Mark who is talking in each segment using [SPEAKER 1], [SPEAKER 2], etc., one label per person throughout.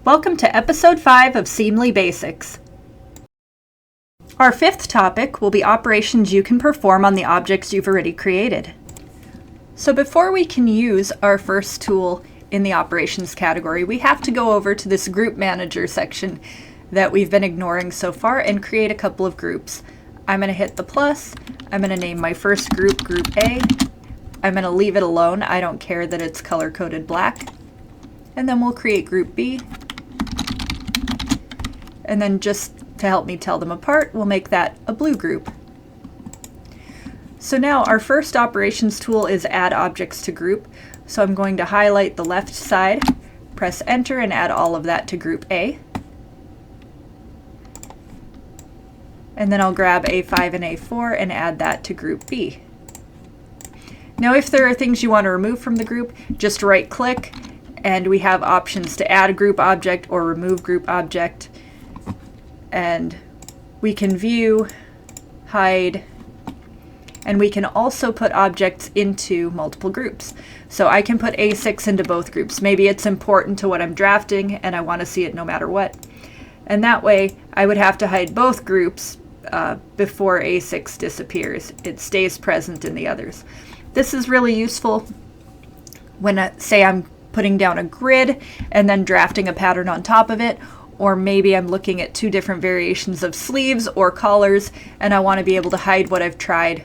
[SPEAKER 1] Welcome to episode 5 of Seamly Basics. Our fifth topic will be operations you can perform on the objects you've already created. So before we can use our first tool in the operations category, we have to go over to this group manager section that we've been ignoring so far and create a couple of groups. I'm going to hit the plus. I'm going to name my first group Group A. I'm going to leave it alone. I don't care that it's color-coded black. And then we'll create Group B. And then just to help me tell them apart, we'll make that a blue group. So now our first operations tool is add objects to group. So I'm going to highlight the left side, press enter, and add all of that to Group A. And then I'll grab A5 and A4 and add that to Group B. Now if there are things you want to remove from the group, just right click and we have options to add a group object or remove group object. And we can view, hide, and we can also put objects into multiple groups. So I can put A6 into both groups. Maybe it's important to what I'm drafting and I want to see it no matter what. And that way I would have to hide both groups before A6 disappears. It stays present in the others. This is really useful when, say, I'm putting down a grid and then drafting a pattern on top of it, or maybe I'm looking at two different variations of sleeves or collars and I want to be able to hide what I've tried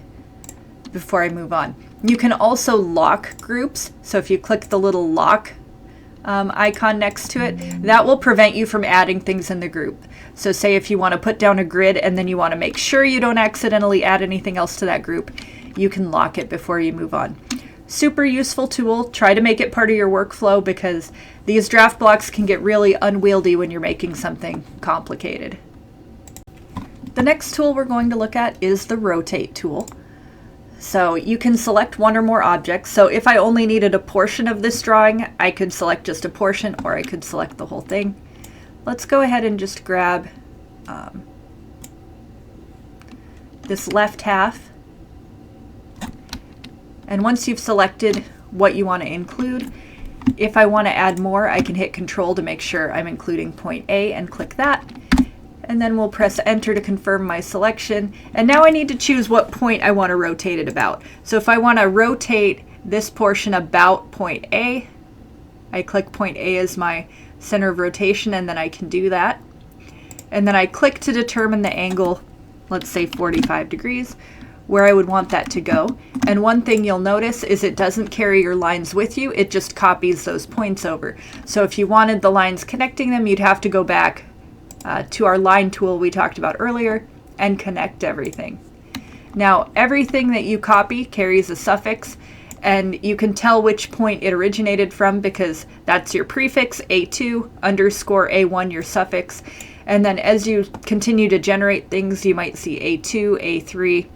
[SPEAKER 1] before I move on. You can also lock groups. So if you click the little lock icon next to it, that will prevent you from adding things in the group. So say if you want to put down a grid and then you want to make sure you don't accidentally add anything else to that group, you can lock it before you move on. Super useful tool. Try to make it part of your workflow because these draft blocks can get really unwieldy when you're making something complicated. The next tool we're going to look at is the rotate tool. So you can select one or more objects. So if I only needed a portion of this drawing, I could select just a portion, or I could select the whole thing. Let's go ahead and just grab this left half. And once you've selected what you want to include, if I want to add more, I can hit Control to make sure I'm including point A and click that. And then we'll press enter to confirm my selection. And now I need to choose what point I want to rotate it about. So if I want to rotate this portion about point A, I click point A as my center of rotation, and then I can do that. And then I click to determine the angle, let's say 45 degrees, where I would want that to go. And one thing you'll notice is it doesn't carry your lines with you, it just copies those points over. So if you wanted the lines connecting them, you'd have to go back to our line tool we talked about earlier and connect everything. Now everything that you copy carries a suffix, and you can tell which point it originated from because that's your prefix, A2, underscore A1 your suffix. And then as you continue to generate things, you might see A2, A3,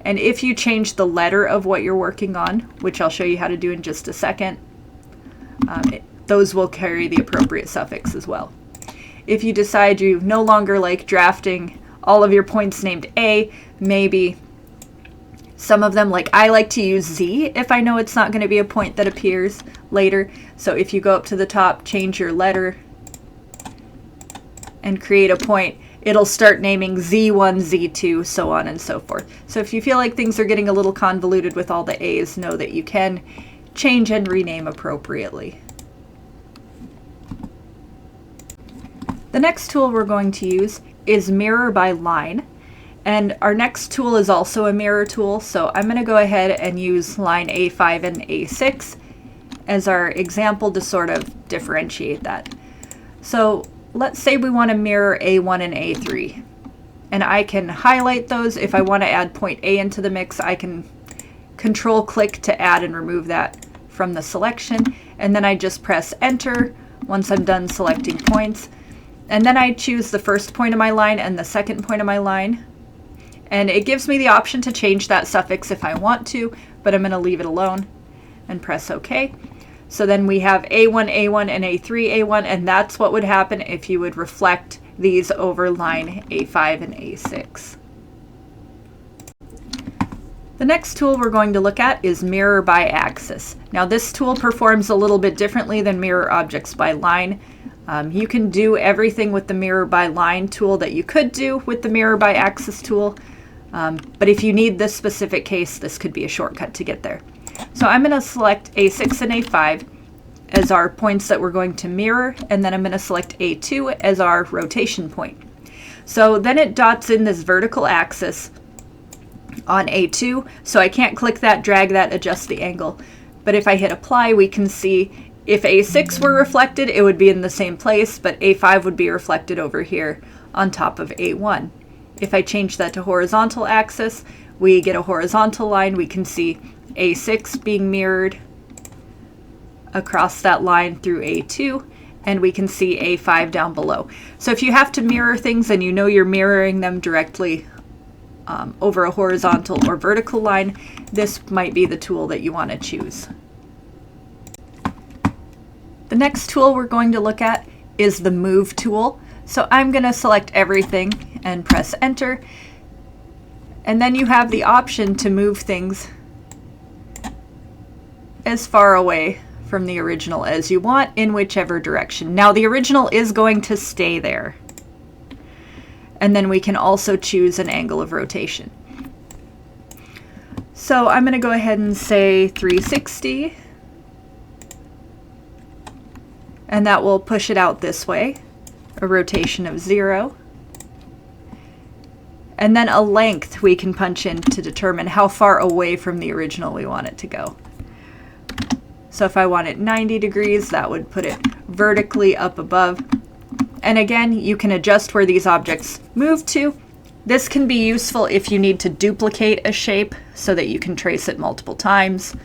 [SPEAKER 1] and if you change the letter of what you're working on, which I'll show you how to do in just a second, those will carry the appropriate suffix as well. If you decide you no longer like drafting all of your points named A, maybe some of them, like I like to use Z if I know it's not going to be a point that appears later. So if you go up to the top, change your letter, and create a point, it'll start naming Z1, Z2, so on and so forth. So if you feel like things are getting a little convoluted with all the A's, know that you can change and rename appropriately. The next tool we're going to use is Mirror by Line. And our next tool is also a mirror tool, so I'm going to go ahead and use line A5 and A6 as our example to sort of differentiate that. So let's say we want to mirror A1 and A3, and I can highlight those. If I want to add point A into the mix, I can Control click to add and remove that from the selection, and then I just press enter once I'm done selecting points, and then I choose the first point of my line and the second point of my line, and it gives me the option to change that suffix if I want to, but I'm going to leave it alone and press OK. So then we have A1, A1, and A3, A1, and that's what would happen if you would reflect these over line A5 and A6. The next tool we're going to look at is Mirror by Axis. Now this tool performs a little bit differently than Mirror Objects by Line. You can do everything with the mirror by line tool that you could do with the mirror by axis tool, but if you need this specific case, this could be a shortcut to get there. So I'm going to select A6 and A5 as our points that we're going to mirror, and then I'm going to select A2 as our rotation point. So then it dots in this vertical axis on A2, so I can't click that, drag that, adjust the angle. But if I hit apply, we can see if A6 were reflected, it would be in the same place, but A5 would be reflected over here on top of A1. If I change that to horizontal axis, we get a horizontal line. We can see A6 being mirrored across that line through A2, and we can see A5 down below. So if you have to mirror things and you know you're mirroring them directly over a horizontal or vertical line, this might be the tool that you want to choose. The next tool we're going to look at is the Move tool. So I'm going to select everything and press Enter. And then you have the option to move things as far away from the original as you want in whichever direction. Now the original is going to stay there. And then we can also choose an angle of rotation. So I'm going to go ahead and say 360. And that will push it out this way, a rotation of 0. And then a length we can punch in to determine how far away from the original we want it to go. So if I want it 90 degrees, that would put it vertically up above. And again, you can adjust where these objects move to. This can be useful if you need to duplicate a shape so that you can trace it multiple times.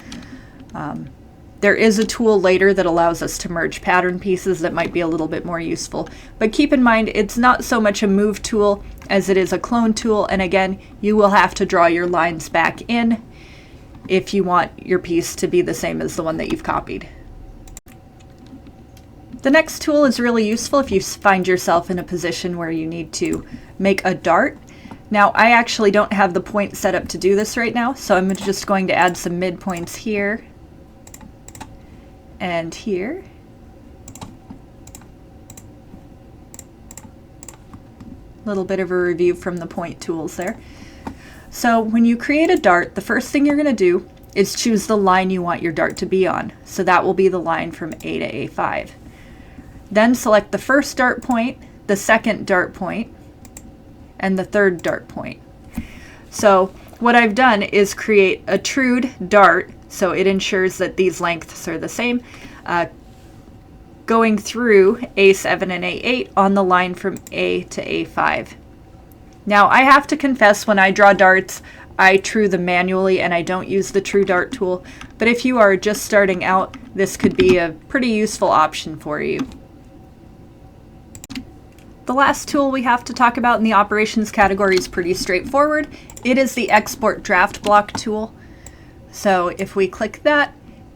[SPEAKER 1] There is a tool later that allows us to merge pattern pieces that might be a little bit more useful. But keep in mind, it's not so much a move tool as it is a clone tool. And again, you will have to draw your lines back in if you want your piece to be the same as the one that you've copied. The next tool is really useful if you find yourself in a position where you need to make a dart. Now, I actually don't have the point set up to do this right now, so I'm just going to add some midpoints here and here. A little bit of a review from the point tools there. So when you create a dart, the first thing you're going to do is choose the line you want your dart to be on. So that will be the line from A to A5. Then select the first dart point, the second dart point, and the third dart point. So what I've done is create a trued dart, so it ensures that these lengths are the same, going through A7 and A8 on the line from A to A5. Now I have to confess, when I draw darts, I true them manually and I don't use the True Dart tool, but if you are just starting out, this could be a pretty useful option for you. The last tool we have to talk about in the operations category is pretty straightforward. It is the Export Draft Block tool. So if we click that,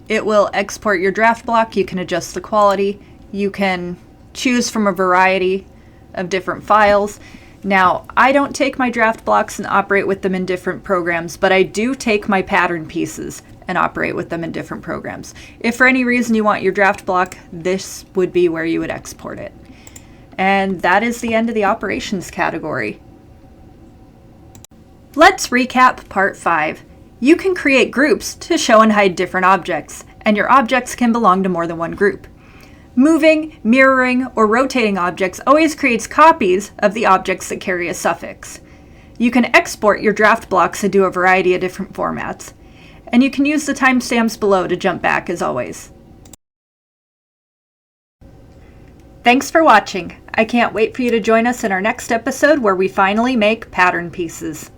[SPEAKER 1] it will export your draft block. You can adjust the quality. You can choose from a variety of different files. Now, I don't take my draft blocks and operate with them in different programs, but I do take my pattern pieces and operate with them in different programs. If for any reason you want your draft block, this would be where you would export it. And that is the end of the operations category. Let's recap part 5. You can create groups to show and hide different objects, and your objects can belong to more than one group. Moving, mirroring, or rotating objects always creates copies of the objects that carry a suffix. You can export your draft blocks into a variety of different formats, and you can use the timestamps below to jump back as always. Thanks for watching. I can't wait for you to join us in our next episode where we finally make pattern pieces.